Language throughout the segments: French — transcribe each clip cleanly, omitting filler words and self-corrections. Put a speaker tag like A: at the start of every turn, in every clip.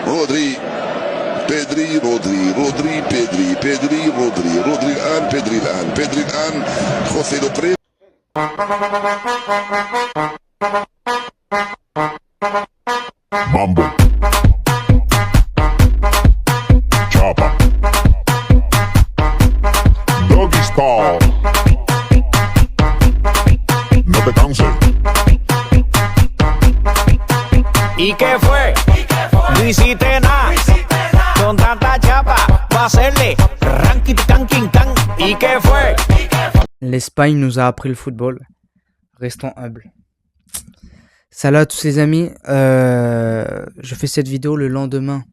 A: رودري بيدري رودري رودري بيدري بيدري رودري رودري الآن بيدري الآن بيدري الآن خوسي لوبري.
B: Mambo. Chopper. Doggy style. No te canses.
C: ¿Y qué fue? No hiciste nada. Con tanta chapa, va a hacerle ranking tanking tan. ¿Y qué fue?
D: L'Espagne nous a appris le football. Restons humbles. Salut à tous les amis. Je fais cette vidéo le lendemain,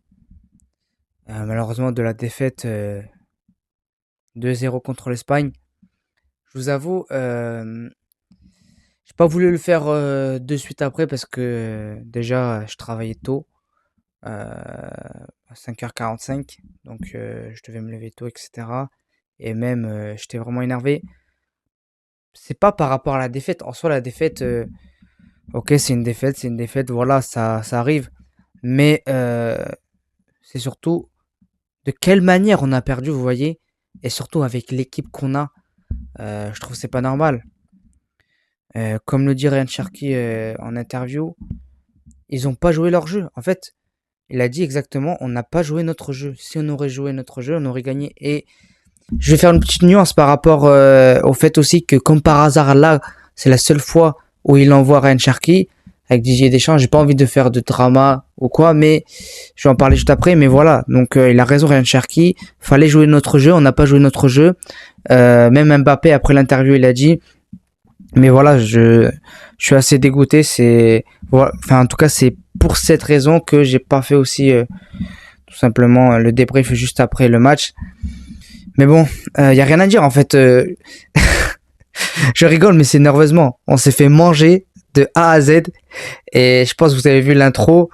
D: malheureusement, de la défaite 2-0 contre l'Espagne. Je vous avoue, j'ai pas voulu le faire de suite après parce que déjà je travaillais tôt, à 5h45, donc je devais me lever tôt, etc. Et même j'étais vraiment énervé. C'est pas par rapport à la défaite. En soi, la défaite, ok, c'est une défaite, voilà, ça arrive. Mais c'est surtout de quelle manière on a perdu, vous voyez. Et surtout avec l'équipe qu'on a, je trouve que c'est pas normal. Comme le dit Ryan Cherki en interview, ils ont pas joué leur jeu. En fait, il a dit exactement, on n'a pas joué notre jeu. Si on aurait joué notre jeu, on aurait gagné. Et je vais faire une petite nuance par rapport au fait aussi que, comme par hasard, là, c'est la seule fois où il envoie Ryan Cherki avec Didier Deschamps. J'ai pas envie de faire de drama ou quoi, mais je vais en parler juste après. Mais voilà, donc il a raison, Ryan Cherki. Fallait jouer notre jeu, on n'a pas joué notre jeu. Même Mbappé, après l'interview, il a dit. Mais voilà, je suis assez dégoûté. Voilà, enfin, en tout cas, c'est pour cette raison que j'ai pas fait aussi tout simplement le débrief juste après le match. Mais bon, y a rien à dire en fait. Je rigole, mais c'est nerveusement. On s'est fait manger de A à Z. Et je pense que vous avez vu l'intro.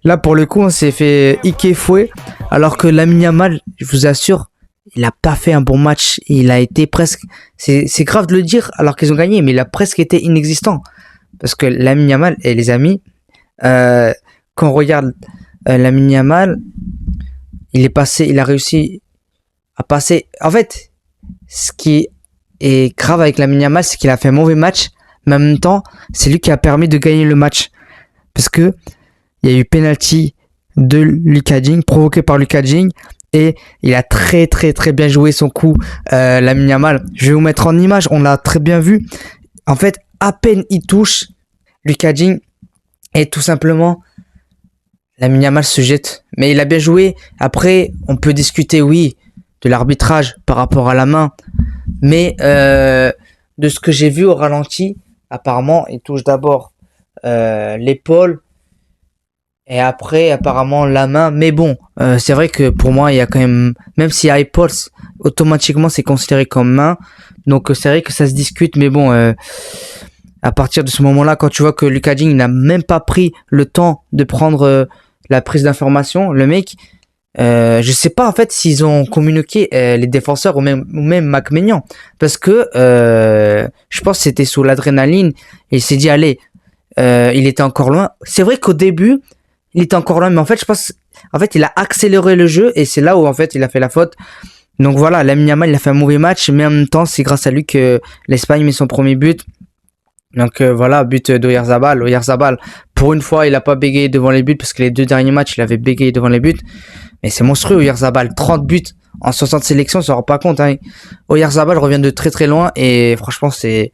D: Là, pour le coup, on s'est fait hiquer fouet. Alors que Lamine Yamal, je vous assure, il a pas fait un bon match. Il a été presque... C'est grave de le dire alors qu'ils ont gagné, mais il a presque été inexistant. Parce que Lamine Yamal, et les amis, quand on regarde Lamine Yamal, il a réussi à passer... En fait, ce qui est grave avec Lamine Yamal, c'est qu'il a fait un mauvais match, mais en même temps, c'est lui qui a permis de gagner le match. Parce que il y a eu penalty de Lucas Digne, provoqué par Lucas Digne, et il a très bien joué son coup, Lamine Yamal. Je vais vous mettre en image, on l'a très bien vu. En fait, à peine il touche Lucas Digne, et tout simplement, Lamine Yamal se jette. Mais il a bien joué. Après, on peut discuter, oui, de l'arbitrage par rapport à la main. Mais de ce que j'ai vu au ralenti, apparemment, il touche d'abord l'épaule et après, apparemment, la main. Mais bon, c'est vrai que pour moi, il y a quand même s'il y a épaule, automatiquement, c'est considéré comme main. Donc, c'est vrai que ça se discute. Mais bon, à partir de ce moment-là, quand tu vois que Lucas Digne n'a même pas pris le temps de prendre la prise d'information, le mec... je sais pas en fait s'ils ont communiqué les défenseurs ou même Mac Maignan, parce que je pense que c'était sous l'adrénaline et il s'est dit allez, il était encore loin. C'est vrai qu'au début il était encore loin, mais en fait je pense en fait il a accéléré le jeu et c'est là où en fait il a fait la faute. Donc voilà, Lamine Yamal il a fait un mauvais match, mais en même temps c'est grâce à lui que l'Espagne met son premier but. Donc voilà, but d'Oyarzabal. Oyarzabal, pour une fois, il a pas bégayé devant les buts parce que les deux derniers matchs, il avait bégayé devant les buts. Mais c'est monstrueux, Oyarzabal. 30 buts en 60 sélections, on s'en rend pas compte. Hein. Oyarzabal revient de très loin et franchement, c'est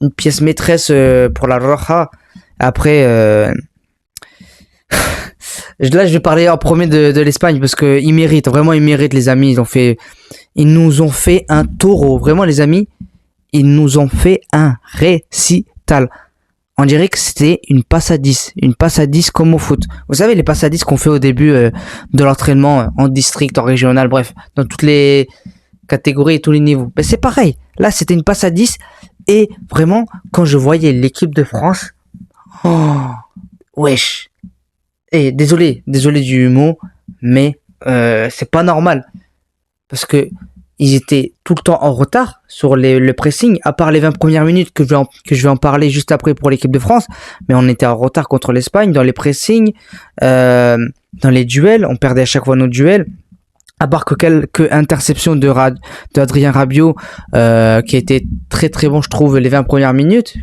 D: une pièce maîtresse pour la Roja. Après, là, je vais parler en premier de l'Espagne parce que ils méritent, vraiment, ils méritent, les amis. Ils nous ont fait un taureau. Vraiment, les amis. Ils nous ont fait un récital. On dirait que c'était une passe à 10 comme au foot. Vous savez, les passes à 10 qu'on fait au début de l'entraînement en district, en régional, bref, dans toutes les catégories et tous les niveaux. Ben, c'est pareil. Là, c'était une passe à 10 et vraiment, quand je voyais l'équipe de France, oh, wesh. Et désolé du mot, mais c'est pas normal. Parce que ils étaient tout le temps en retard sur le pressing, à part les 20 premières minutes que je vais en parler juste après pour l'équipe de France. Mais on était en retard contre l'Espagne dans les pressings. dans les duels, on perdait à chaque fois nos duels. À part que quelques interceptions de Adrien Rabiot, qui était très très bon, je trouve, les 20 premières minutes.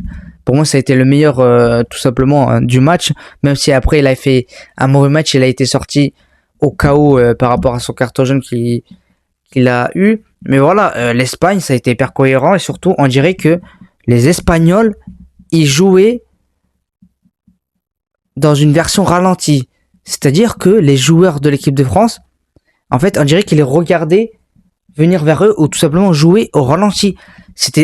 D: Pour moi, ça a été le meilleur, tout simplement, du match. Même si après, il a fait un mauvais match, il a été sorti au KO par rapport à son carton jaune qu'il a eu. Mais voilà, l'Espagne, ça a été hyper cohérent. Et surtout, on dirait que les Espagnols, ils jouaient dans une version ralentie. C'est-à-dire que les joueurs de l'équipe de France, en fait, on dirait qu'ils les regardaient venir vers eux ou tout simplement jouer au ralenti.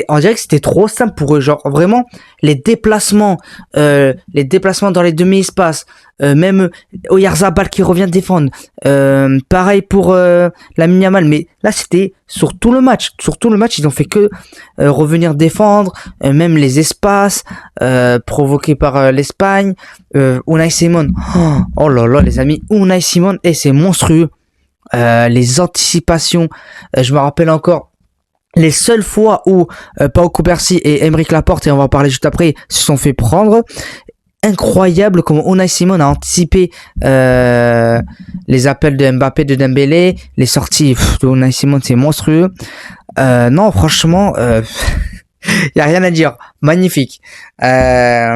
D: On dirait que c'était trop simple pour eux. Genre, vraiment, les déplacements dans les demi-espaces, même Oyarzabal qui revient défendre. Pareil pour Lamine Yamal. Mais là, c'était sur tout le match. Sur tout le match, ils ont fait que revenir défendre, même les espaces provoqués par l'Espagne. Unai Simon. Oh là là, les amis, Unai Simon, c'est monstrueux. Les anticipations, je me rappelle encore les seules fois où Pau Cubarsí et Aymeric Laporte, et on va en parler juste après, se sont fait prendre. Incroyable comment Unai Simon a anticipé les appels de Mbappé, de Dembélé, les sorties de Unai Simon, c'est monstrueux. Non, franchement, y a rien à dire, magnifique. Mais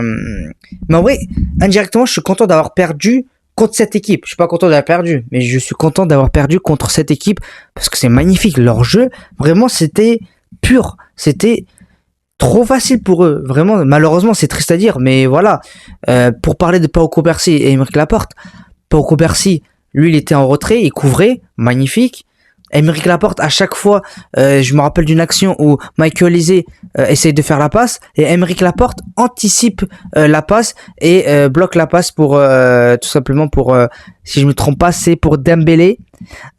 D: en vrai, indirectement, je suis content d'avoir perdu contre cette équipe. Je suis pas content d'avoir perdu, mais je suis content d'avoir perdu contre cette équipe parce que c'est magnifique. Leur jeu, vraiment, c'était pur. C'était trop facile pour eux. Vraiment, malheureusement, c'est triste à dire, mais voilà. Pour parler de Pau Cubarsí et Aymeric Laporte, Pau Cubarsí, lui, il était en retrait, il couvrait, magnifique. Aymeric Laporte, à chaque fois, je me rappelle d'une action où Michael Olise essaye de faire la passe et Aymeric Laporte anticipe la passe et bloque la passe pour tout simplement pour, si je me trompe pas, c'est pour Dembélé.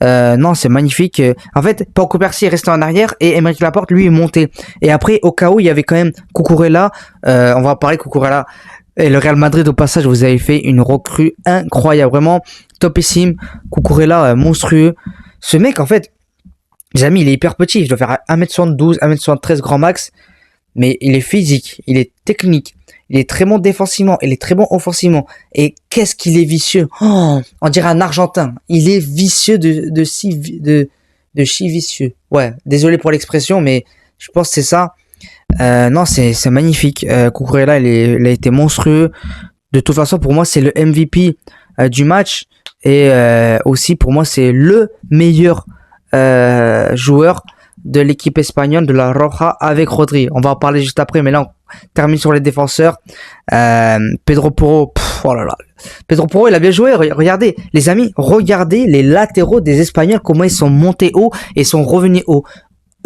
D: Non, c'est magnifique. En fait, Pau Cubarsí est resté en arrière et Aymeric Laporte, lui, est monté. Et après, au cas où, il y avait quand même Cucurella. On va parler Cucurella. Et le Real Madrid, au passage, vous avez fait une recrue incroyable, vraiment topissime. Cucurella, monstrueux. Ce mec, en fait, les amis, il est hyper petit. Il doit faire 1m72, 1m73 grand max. Mais il est physique, il est technique. Il est très bon défensivement, il est très bon offensivement. Et qu'est-ce qu'il est vicieux. Oh, on dirait un Argentin. Il est vicieux de chi vicieux. Ouais, désolé pour l'expression, mais je pense que c'est ça. Non, c'est magnifique. Cucurella, il a été monstrueux. De toute façon, pour moi, c'est le MVP du match. Et aussi, pour moi, c'est le meilleur joueur de l'équipe espagnole de la Roja avec Rodri. On va en parler juste après, mais là, on termine sur les défenseurs. Pedro Porro, oh là là. Pedro Porro, il a bien joué. Regardez, les amis, regardez les latéraux des Espagnols, comment ils sont montés haut et sont revenus haut.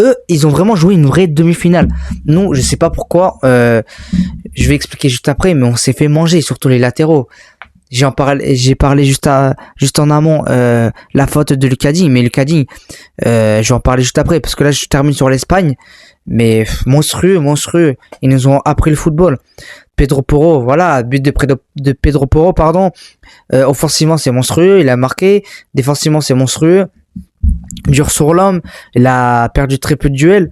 D: Eux, ils ont vraiment joué une vraie demi-finale. Nous, je sais pas pourquoi, je vais expliquer juste après, mais on s'est fait manger, surtout les latéraux. J'ai parlé juste en amont la faute de Lucas Digne, mais Lucas Digne, je vais en parler juste après parce que là je termine sur l'Espagne, mais monstrueux, ils nous ont appris le football. Pedro Porro, voilà, but de Pedro Porro, pardon. Offensivement c'est monstrueux, il a marqué. Défensivement c'est monstrueux. Dur sur l'homme, il a perdu très peu de duels.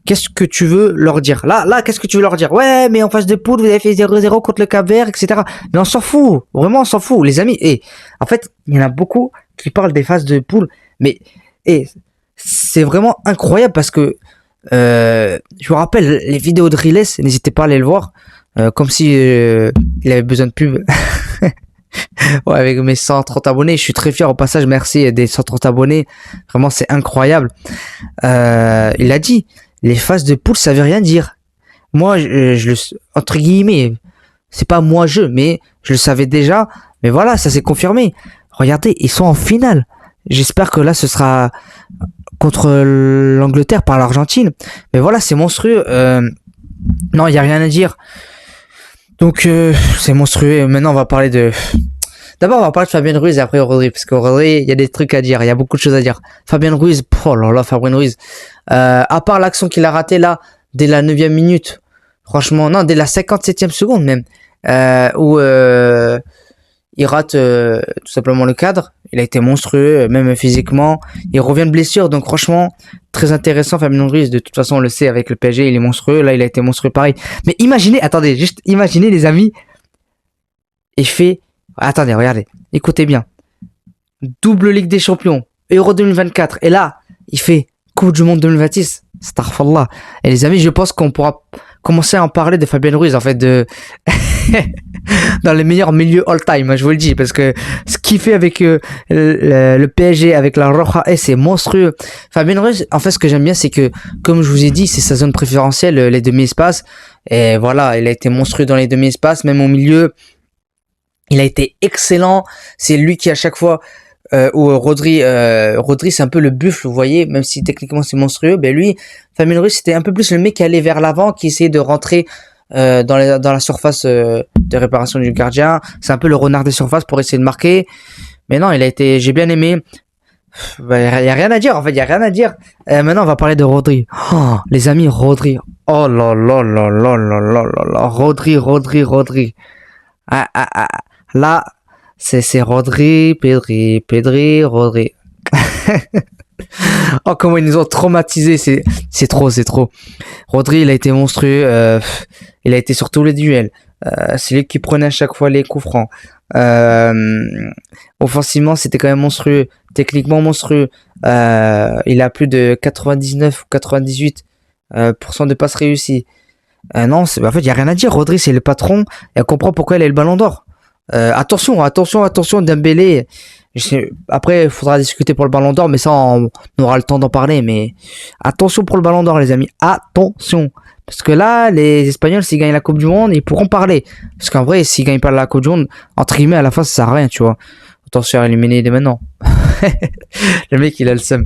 D: Qu'est-ce que tu veux leur dire? Là, qu'est-ce que tu veux leur dire? Ouais, mais en phase de poule, vous avez fait 0-0 contre le Cap-Vert, etc. Mais on s'en fout. Vraiment, on s'en fout, les amis. Et, en fait, il y en a beaucoup qui parlent des phases de poule. Mais, c'est vraiment incroyable parce que, je vous rappelle, les vidéos de Riles, n'hésitez pas à aller le voir. Comme si, il avait besoin de pub. Ouais, avec mes 130 abonnés, je suis très fier au passage. Merci des 130 abonnés. Vraiment, c'est incroyable. Il a dit, les phases de poule, ça veut rien dire. Moi, entre guillemets, c'est pas moi mais je le savais déjà. Mais voilà, ça s'est confirmé. Regardez, ils sont en finale. J'espère que là, ce sera contre l'Angleterre par l'Argentine. Mais voilà, c'est monstrueux. Non, il y a rien à dire. Donc, c'est monstrueux. Maintenant, on va parler de... D'abord, on va parler de Fabien Ruiz et après Rodri, parce que Rodri, il y a des trucs à dire, il y a beaucoup de choses à dire. Fabien Ruiz, oh là là, Fabien Ruiz. À part l'action qu'il a ratée là, dès la 9e minute, franchement, non, dès la 57e seconde même, où il rate tout simplement le cadre. Il a été monstrueux, même physiquement. Il revient de blessure, donc franchement, très intéressant Fabien Ruiz. De toute façon, on le sait, avec le PSG, il est monstrueux. Là, il a été monstrueux pareil. Mais imaginez, attendez, juste imaginez les amis. Attendez, regardez, écoutez bien. double Ligue des Champions, Euro 2024, et là, il fait Coupe du Monde 2026. Astaghfirullah. Et les amis, je pense qu'on pourra commencer à en parler de Fabien Ruiz, en fait, dans les meilleurs milieux all-time, je vous le dis, parce que ce qu'il fait avec le PSG, avec la Roja, c'est monstrueux. Fabien Ruiz, en fait, ce que j'aime bien, c'est que, comme je vous ai dit, c'est sa zone préférentielle, les demi-espaces, et voilà, il a été monstrueux dans les demi-espaces, même au milieu, il a été excellent. C'est lui qui, à chaque fois, où Rodri c'est un peu le buffle, vous voyez, même si techniquement c'est monstrueux, ben lui, Fabien Ruiz, c'était un peu plus le mec qui allait vers l'avant, qui essayait de rentrer dans la surface de réparation du gardien. C'est un peu le renard des surfaces pour essayer de marquer. Mais non, j'ai bien aimé. Il y a rien à dire, en fait, il y a rien à dire. Maintenant, on va parler de Rodri. Oh, les amis, Rodri. Oh là là là là là là là là. Rodri. Là, c'est Rodri, Pedri, Rodri. Oh, comment ils nous ont traumatisés, c'est trop. Rodri, il a été monstrueux, il a été sur tous les duels. C'est lui qui prenait à chaque fois les coups francs. Offensivement, c'était quand même monstrueux, techniquement monstrueux. Il a plus de 99 ou 98% de passes réussies. Non, en fait, il y a rien à dire. Rodri, c'est le patron et on comprend pourquoi il a le ballon d'or. Attention, Dembélé. Après, il faudra discuter pour le ballon d'or, mais ça, on aura le temps d'en parler. Mais attention pour le ballon d'or, les amis. Attention. Parce que là, les Espagnols, s'ils gagnent la Coupe du Monde, ils pourront parler. Parce qu'en vrai, s'ils gagnent pas la Coupe du Monde, entre guillemets, à la fin, ça sert à rien, tu vois. Autant se faire éliminer dès maintenant. Le mec, il a le seum.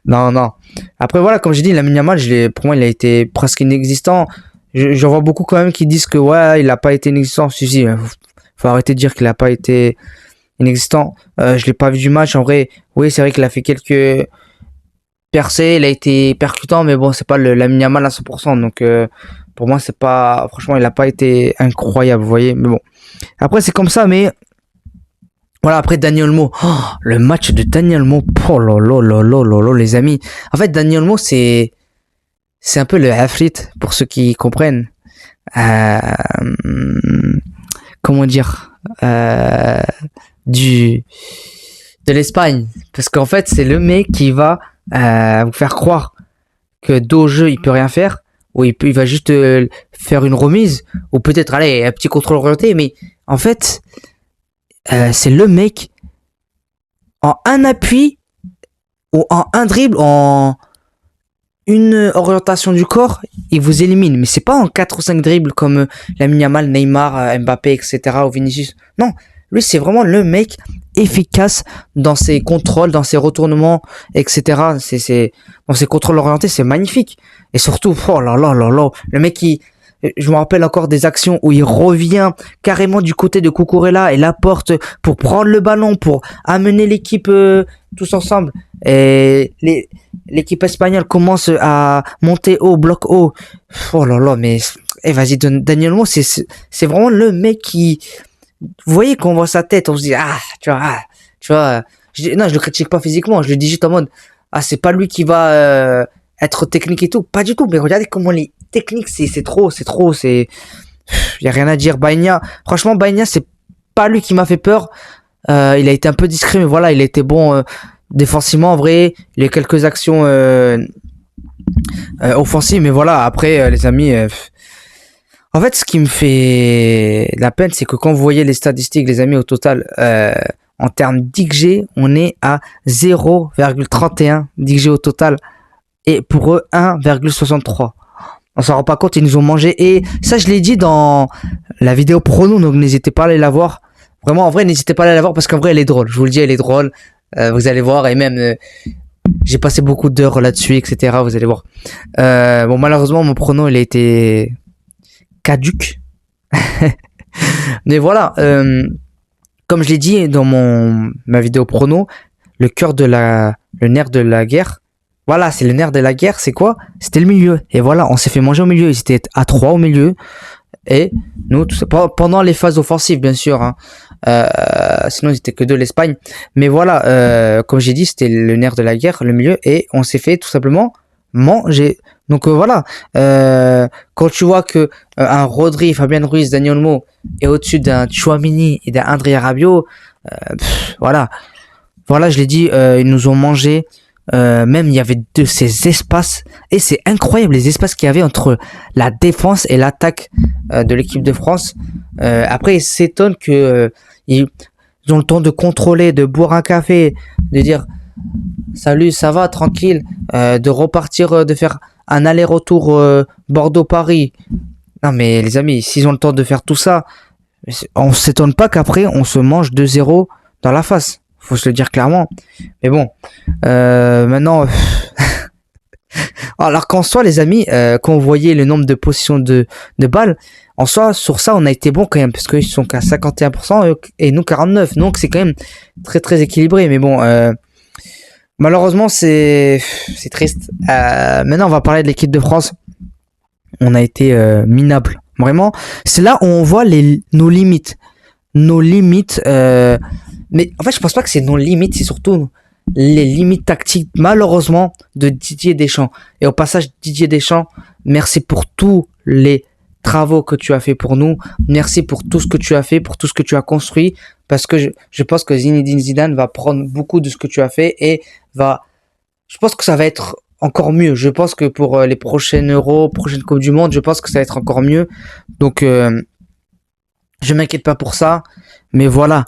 D: Non. Après, voilà, comme j'ai dit, Lamine Yamal, pour moi, il a été presque inexistant. J'en vois beaucoup quand même qui disent que, ouais, il a pas été inexistant. Si, faut arrêter de dire qu'il a pas été inexistant. Je l'ai pas vu du match. En vrai, oui, c'est vrai qu'il a fait quelques percé, il a été percutant, mais bon, c'est pas le Lamine Yamal à 100%, donc pour moi, c'est pas, franchement, il a pas été incroyable, vous voyez, mais bon. Après, c'est comme ça, mais voilà, après Dani Olmo, le match de Dani Olmo, oh lolo, les amis. En fait, Dani Olmo, c'est un peu le Afrit, pour ceux qui comprennent. Comment dire, de l'Espagne, parce qu'en fait, c'est le mec qui va vous faire croire que dos au jeu il peut rien faire, ou il va juste faire une remise, ou peut-être aller un petit contrôle orienté, mais en fait c'est le mec en un appui ou en un dribble, en une orientation du corps, il vous élimine. Mais c'est pas en 4 ou 5 dribbles comme Lamine Yamal, Neymar, Mbappé, etc. ou Vinicius. Non, lui c'est vraiment le mec efficace dans ses contrôles, dans ses retournements, etc. Dans ses contrôles orientés, c'est magnifique. Et surtout, oh là là, le mec je me rappelle encore des actions où il revient carrément du côté de Cucurella et l'apporte pour prendre le ballon, pour amener l'équipe tous ensemble. Et l'équipe espagnole commence à monter haut, bloc haut. Oh là là, mais vas-y, Dani Olmo, c'est vraiment le mec qui... Vous voyez qu'on voit sa tête, on se dit, tu vois, non, je le critique pas physiquement, je le dis juste en mode, c'est pas lui qui va être technique et tout, pas du tout, mais regardez comment les techniques, c'est trop, y a rien à dire. Franchement, Baïnia, c'est pas lui qui m'a fait peur, il a été un peu discret, mais voilà, il a été bon défensivement, en vrai, il y a quelques actions offensives, mais voilà, après, les amis... En fait, ce qui me fait la peine, c'est que quand vous voyez les statistiques, les amis, au total, en termes d'XG, on est à 0,31 d'XG au total. Et pour eux, 1,63. On s'en rend pas compte, ils nous ont mangé. Et ça, je l'ai dit dans la vidéo prono, donc n'hésitez pas à aller la voir. Vraiment, en vrai, n'hésitez pas à aller la voir parce qu'en vrai, elle est drôle. Je vous le dis, elle est drôle. Vous allez voir, et même... j'ai passé beaucoup d'heures là-dessus, etc. Vous allez voir. Bon, malheureusement, mon prono, il a été... caduque. Mais voilà, comme je l'ai dit dans ma vidéo prono, le nerf de la guerre, voilà, c'est le nerf de la guerre, c'est quoi? C'était le milieu. Et voilà, on s'est fait manger au milieu. Ils étaient à 3 au milieu. Et nous, tout ça, pendant les phases offensives, bien sûr, hein. Sinon ils étaient que 2 l'Espagne. Mais voilà, comme j'ai dit, c'était le nerf de la guerre, le milieu, et on s'est fait tout simplement manger. Donc voilà, quand tu vois que un Rodri, Fabien Ruiz, Dani Olmo est au-dessus d'un Tchouaméni et d'un André Rabiot, voilà, voilà, je l'ai dit, ils nous ont mangé. Même il y avait de ces espaces et c'est incroyable les espaces qu'il y avait entre la défense et l'attaque de l'équipe de France. Après, ils s'étonnent que ils ont le temps de contrôler, de boire un café, de dire salut, ça va, tranquille, de repartir, de faire un aller-retour Bordeaux-Paris. Non mais les amis, s'ils ont le temps de faire tout ça, on s'étonne pas qu'après on se mange 2-0 dans la face. Faut se le dire clairement. Mais bon, maintenant, alors qu'en soi, les amis, quand on voyait le nombre de possessions de balles, en soi, sur ça, on a été bon quand même, parce qu'ils sont qu'à 51% et nous 49%. Donc c'est quand même très très équilibré. Mais bon, malheureusement, c'est triste. Maintenant, on va parler de l'équipe de France. On a été minable. Vraiment, c'est là où on voit nos limites. Nos limites. Mais en fait, je pense pas que c'est nos limites, c'est surtout les limites tactiques, malheureusement, de Didier Deschamps. Et au passage, Didier Deschamps, merci pour tous les travaux que tu as fait pour nous. Merci pour tout ce que tu as fait, pour tout ce que tu as construit. Parce que je pense que Zinedine Zidane va prendre beaucoup de ce que tu as fait et je pense que ça va être encore mieux. Je pense que pour les prochaines Euros, prochaines Coupes du Monde, je pense que ça va être encore mieux. Donc, je m'inquiète pas pour ça. Mais voilà.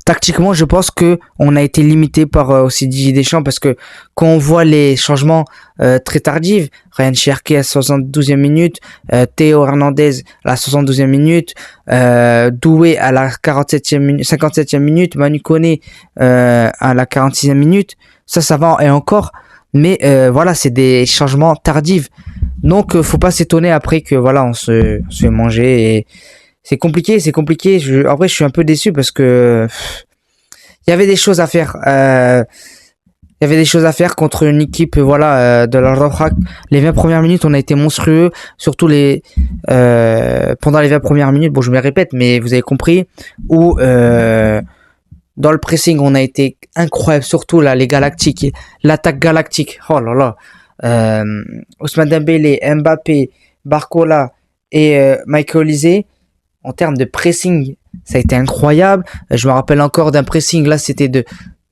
D: Tactiquement, je pense que on a été limité par aussi Didier Deschamps parce que quand on voit les changements très tardifs, Ryan Cherki à 72e minute, Théo Hernandez à la 72e minute, Doué à la 57e minute, Manu Koné à la 46e minute, ça va et encore, mais voilà, c'est des changements tardifs. Donc faut pas s'étonner après que voilà, on se fait manger et c'est compliqué. En vrai, je suis un peu déçu parce que il y avait des choses à faire. Il y avait des choses à faire contre une équipe, voilà, de la Roja. Les 20 premières minutes, on a été monstrueux. Surtout pendant les 20 premières minutes. Bon, je me répète, mais vous avez compris. Où dans le pressing, on a été incroyable. Surtout là, les Galactiques, l'attaque galactique. Oh là là. Ousmane Dembélé, Mbappé, Barcola et Michael Olise. En termes de pressing, ça a été incroyable. Je me rappelle encore d'un pressing, là, c'était de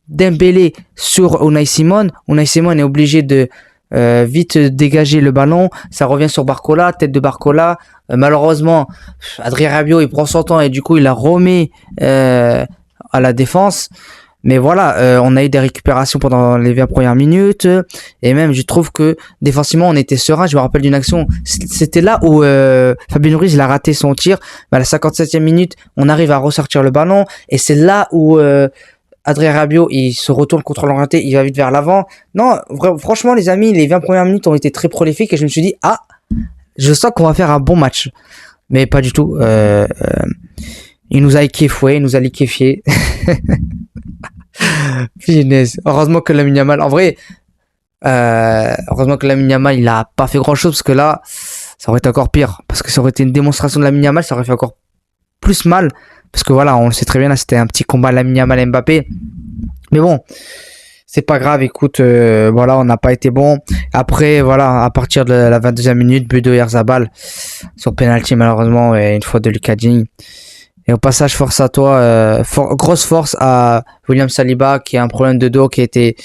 D: Dembélé sur Unai Simon. Unai Simon est obligé de vite dégager le ballon. Ça revient sur Barcola, tête de Barcola. Malheureusement, Adrien Rabiot, il prend son temps et du coup, il la remet à la défense. Mais voilà, on a eu des récupérations pendant les 20 premières minutes. Et même, je trouve que défensivement, on était serein. Je me rappelle d'une action. C'était là où Fabien Ruiz, il a raté son tir. Mais à la 57e minute, on arrive à ressortir le ballon. Et c'est là où Adrien Rabiot, il se retourne contre l'orienté. Il va vite vers l'avant. Non, franchement, les amis, les 20 premières minutes ont été très prolifiques. Et je me suis dit, je sens qu'on va faire un bon match. Mais pas du tout. Il nous a équéfoué, il nous a liquéfié. Finesse. Heureusement que Lamine Yamal, en vrai, heureusement que Lamine Yamal, il a pas fait grand chose parce que là, ça aurait été encore pire. Parce que ça aurait été une démonstration de Lamine Yamal, ça aurait fait encore plus mal. Parce que voilà, on le sait très bien, là, c'était un petit combat Lamine Yamal Mbappé. Mais bon, c'est pas grave, écoute, voilà, on n'a pas été bon. Après, voilà, à partir de la 22e minute, but de Oyarzabal sur penalty, malheureusement, et une faute de Lucas Digne. Et au passage, force à toi, grosse force à William Saliba qui a un problème de dos qui a été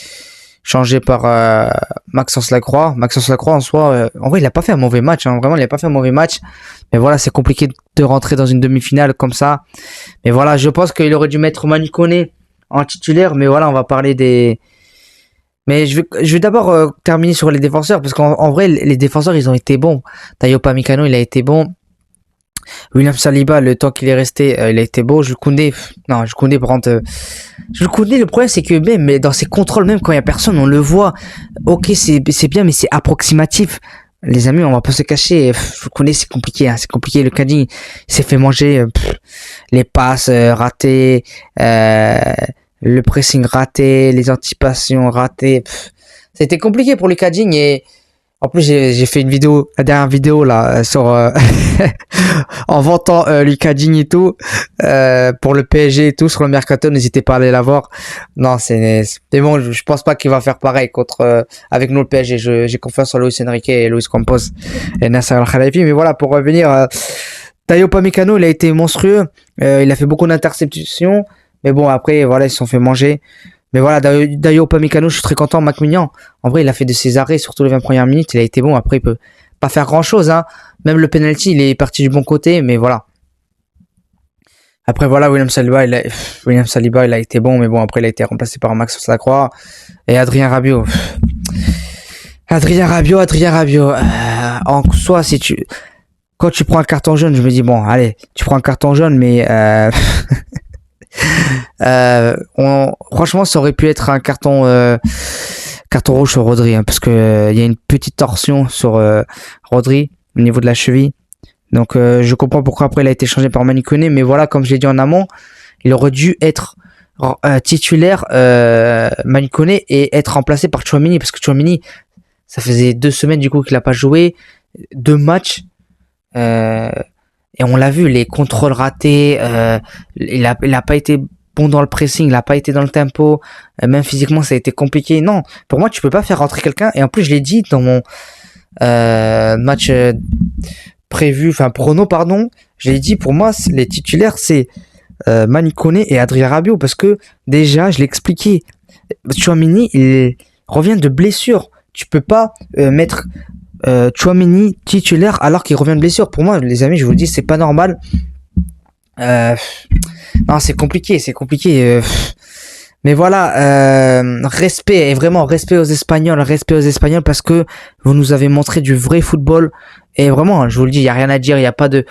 D: changé par Maxence Lacroix. Maxence Lacroix en soi, en vrai il a pas fait un mauvais match, hein, vraiment il a pas fait un mauvais match. Mais voilà, c'est compliqué de rentrer dans une demi-finale comme ça. Mais voilà, je pense qu'il aurait dû mettre Manu Koné en titulaire. Mais voilà, on va parler des... Mais je vais d'abord terminer sur les défenseurs parce qu'en vrai les défenseurs ils ont été bons. Tayo Upamecano il a été bon. William Saliba, le temps qu'il est resté, il a été beau. Jules Koundé, par contre, Jules Koundé, le problème c'est que même dans ses contrôles, même quand il y a personne, on le voit. Ok, c'est bien, mais c'est approximatif. Les amis, on va pas se cacher. Jules Koundé, c'est compliqué, hein, c'est compliqué. Le Caddy, il s'est fait manger les passes ratées, le pressing raté, les anticipations ratées. C'était compliqué pour le Caddy et en plus, j'ai fait une vidéo, la dernière vidéo là, sur en vantant Lucas Digne et tout, pour le PSG et tout, sur le mercato. N'hésitez pas à aller la voir. Non, c'est bon. Je pense pas qu'il va faire pareil avec nous le PSG. J'ai confiance en Luis Enrique et Luis Campos et Nasser Al-Khelaifi. Mais voilà, pour revenir, Tayo Upamecano, il a été monstrueux. Il a fait beaucoup d'interceptions. Mais bon, après, voilà, ils se sont fait manger. Mais voilà, Dayo Upamecano, je suis très content. Mac Mignan, en vrai, il a fait de ses arrêts, surtout les 20 premières minutes. Il a été bon. Après, il peut pas faire grand-chose, hein. Même le penalty, il est parti du bon côté, mais voilà. Après, voilà, William Saliba, il a été bon, mais bon, après, il a été remplacé par Maxence Lacroix. Et Adrien Rabiot. Adrien Rabiot. En soi, quand tu prends un carton jaune, je me dis, bon, allez, tu prends un carton jaune, mais franchement, ça aurait pu être un carton rouge sur Rodri, hein, parce que il y a une petite torsion sur Rodri au niveau de la cheville. Donc je comprends pourquoi après il a été changé par Manu Koné, mais voilà, comme je l'ai dit en amont, il aurait dû être titulaire Manu Koné et être remplacé par Tchouaméni, parce que Tchouaméni, ça faisait 2 semaines du coup qu'il a pas joué, 2 matchs, et on l'a vu, les contrôles ratés, il a pas été bon dans le pressing, il a pas été dans le tempo, même physiquement ça a été compliqué. Non, pour moi tu peux pas faire rentrer quelqu'un, et en plus je l'ai dit dans mon match prono, je l'ai dit, pour moi les titulaires c'est Manu Koné et Adrien Rabiot, parce que déjà je l'ai expliqué, Tchouaméni il revient de blessure, tu peux pas mettre Tchouaméni titulaire alors qu'il revient de blessure. Pour moi les amis, je vous le dis, c'est pas normal. Non, c'est compliqué. Mais voilà, respect aux Espagnols, parce que vous nous avez montré du vrai football. Et vraiment, je vous le dis, il y a rien à dire, il y a pas de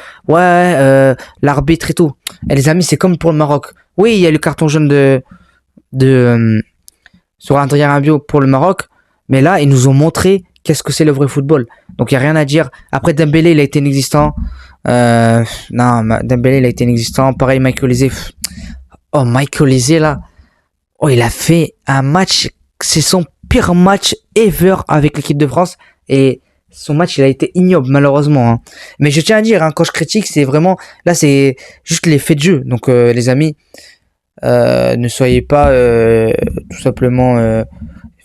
D: l'arbitre et tout. Et les amis, c'est comme pour le Maroc. Oui, il y a le carton jaune sur Adrien Rabiot pour le Maroc, mais là, ils nous ont montré qu'est-ce que c'est le vrai football. Donc il y a rien à dire. Après Dembélé, il a été inexistant. Dembélé, il a été inexistant. Pareil, Michael Olise. Michael Olise là. Il a fait un match. C'est son pire match ever avec l'équipe de France. Et son match, il a été ignoble, malheureusement, hein. Mais je tiens à dire, hein, quand je critique, c'est vraiment, là, c'est juste les faits de jeu. Donc, les amis, ne soyez pas, tout simplement, il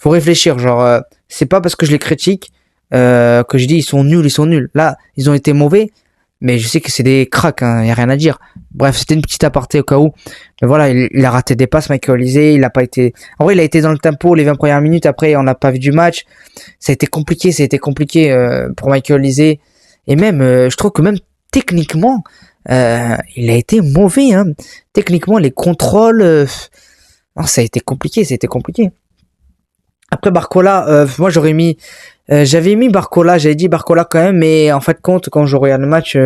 D: faut réfléchir. Genre, c'est pas parce que je les critique, que je dis ils sont nuls. Là, ils ont été mauvais, mais je sais que c'est des cracks, hein, y a rien à dire. Bref, c'était une petite aparté au cas où. Mais voilà, il a raté des passes, Michael Olise, il a pas été, en vrai, il a été dans le tempo les 20 premières minutes, après, on n'a pas vu du match. Ça a été compliqué, pour Michael Olise. Et même, je trouve que même techniquement, il a été mauvais, hein. Techniquement, les contrôles, non, ça a été compliqué. Après Barcola, moi j'avais mis Barcola, j'avais dit Barcola quand même, mais en fait compte, quand je regarde le match,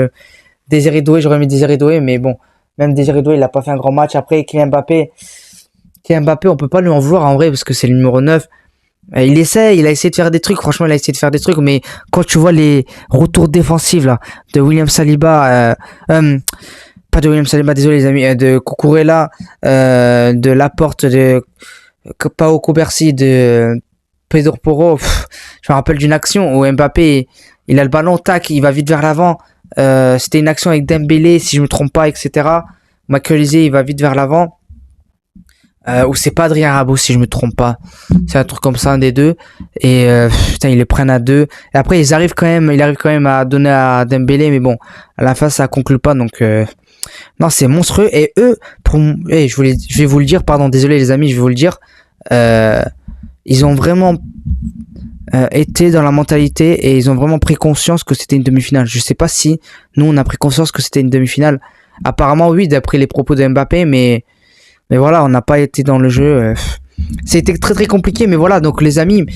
D: Désiré Doué, j'aurais mis Désiré Doué, mais bon, même Désiré Doué, il a pas fait un grand match. Après Kylian Mbappé, on peut pas lui en vouloir en vrai, parce que c'est le numéro 9. Il a essayé de faire des trucs, franchement, mais quand tu vois les retours défensifs là de William Saliba, pas de William Saliba, désolé les amis, de Cucurella, de Laporte, de Pau Cubarsí, de Pedro Porro, je me rappelle d'une action où Mbappé, il a le ballon, tac, il va vite vers l'avant. C'était une action avec Dembélé, si je me trompe pas, etc. Michael Olise, il va vite vers l'avant. Ou c'est pas Adrien Rabiot, si je me trompe pas. C'est un truc comme ça, un des deux. Et ils les prennent à 2. Et après, il arrive quand même à donner à Dembélé, mais bon, à la fin, ça conclut pas. Donc, non, c'est monstrueux. Et eux, je vais vous le dire, pardon, désolé les amis, je vais vous le dire. Ils ont vraiment été dans la mentalité et ils ont vraiment pris conscience que c'était une demi-finale. Je sais pas si nous on a pris conscience que c'était une demi-finale. Apparemment oui, d'après les propos de Mbappé, mais voilà, on n'a pas été dans le jeu. C'était très très compliqué, mais voilà. Donc les amis,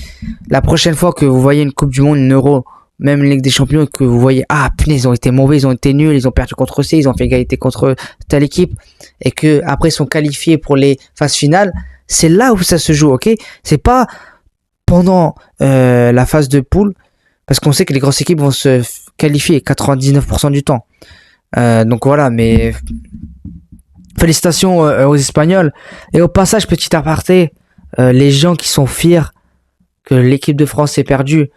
D: la prochaine fois que vous voyez une Coupe du Monde, une Euro, même une Ligue des Champions, que vous voyez, punaise, ils ont été mauvais, ils ont été nuls, ils ont perdu contre C, ils ont fait égalité contre telle équipe, et que après ils sont qualifiés pour les phases finales, c'est là où ça se joue, ok? C'est pas pendant la phase de poule, parce qu'on sait que les grosses équipes vont se qualifier 99% du temps. Donc voilà, mais félicitations aux Espagnols. Et au passage, petit aparté, les gens qui sont fiers que l'équipe de France ait perdu,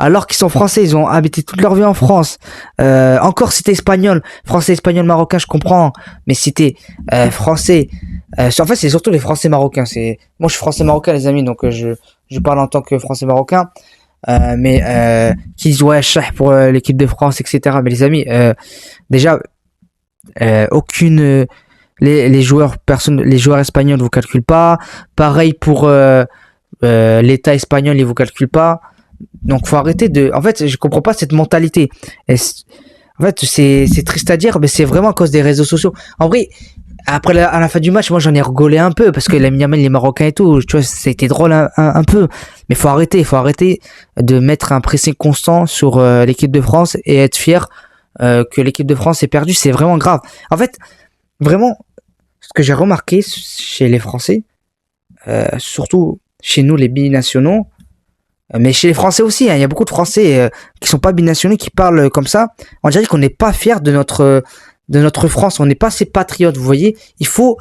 D: alors qu'ils sont français, ils ont habité toute leur vie en France. Encore si t'es espagnol, français, espagnol, marocain, je comprends. Mais si t'es français, en fait c'est surtout les français marocains. Moi je suis français marocain les amis, donc je parle en tant que français marocain. Mais qui disent ouais chah pour l'équipe de France, etc. Mais les amis, déjà aucune Les joueurs espagnols vous calculent pas. Pareil pour l'État espagnol, ils vous calculent pas. Donc faut arrêter de. En fait, je comprends pas cette mentalité. En fait, c'est triste à dire, mais c'est vraiment à cause des réseaux sociaux. En vrai, après à la fin du match, moi j'en ai rigolé un peu parce que les Marocains et tout, tu vois, ça a été drôle un peu. Mais faut arrêter de mettre un pressing constant sur l'équipe de France et être fier que l'équipe de France est perdue. C'est vraiment grave. En fait, vraiment, ce que j'ai remarqué chez les Français, surtout chez nous les binationaux, mais chez les Français aussi, hein, il y a beaucoup de Français qui sont pas binationaux, qui parlent comme ça. On dirait qu'on n'est pas fiers de notre France. On n'est pas assez patriotes, vous voyez. Il faut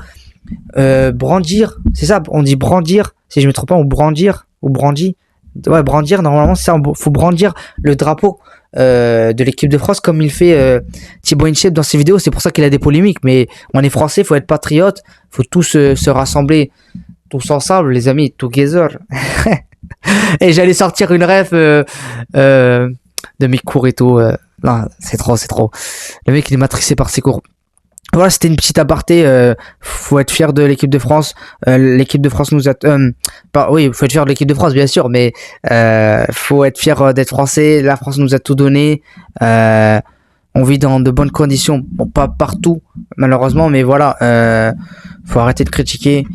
D: brandir, c'est ça, on dit brandir, si je me trompe pas, ou brandir, ou brandi. Ouais, brandir, normalement, c'est ça, faut brandir le drapeau de l'équipe de France comme il fait Thibaut Inchep dans ses vidéos. C'est pour ça qu'il a des polémiques, mais on est français, faut être patriote, faut tous se rassembler, tous ensemble, les amis, together. Et j'allais sortir une ref de mes cours et tout. Non, c'est trop. Le mec, il est matrixé par ses cours. Voilà, c'était une petite aparté. Faut être fier de l'équipe de France. L'équipe de France nous a... oui, faut être fier de l'équipe de France, bien sûr, mais faut être fier d'être français. La France nous a tout donné. On vit dans de bonnes conditions. Bon, pas partout, malheureusement, mais voilà. Faut arrêter de critiquer.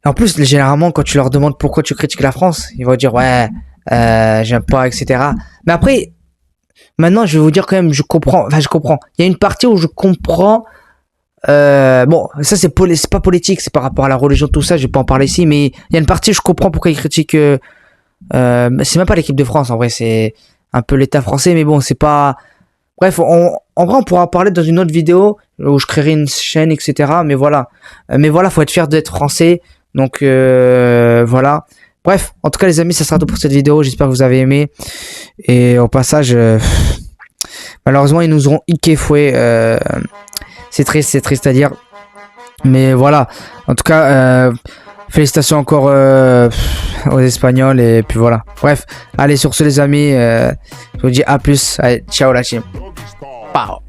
D: En plus, généralement, quand tu leur demandes pourquoi tu critiques la France, ils vont dire ouais, j'aime pas, etc. Mais après, maintenant, je vais vous dire quand même, je comprends. Il y a une partie où je comprends. Bon, ça c'est pas politique, c'est par rapport à la religion, tout ça. Je vais pas en parler ici, mais il y a une partie où je comprends pourquoi ils critiquent. C'est même pas l'équipe de France, en vrai, c'est un peu l'État français, mais bon, c'est pas. Bref, en vrai, on pourra en parler dans une autre vidéo où je créerai une chaîne, etc. Mais voilà, faut être fier d'être français. Donc voilà. Bref, en tout cas les amis, ça sera tout pour cette vidéo. J'espère que vous avez aimé. Et au passage, malheureusement ils nous auront fouet. C'est triste à dire. Mais voilà. En tout cas, félicitations encore aux Espagnols. Et puis voilà. Bref, allez sur ce les amis. Je vous dis à plus. Allez, ciao la team.
B: Doggy style.
D: Pow.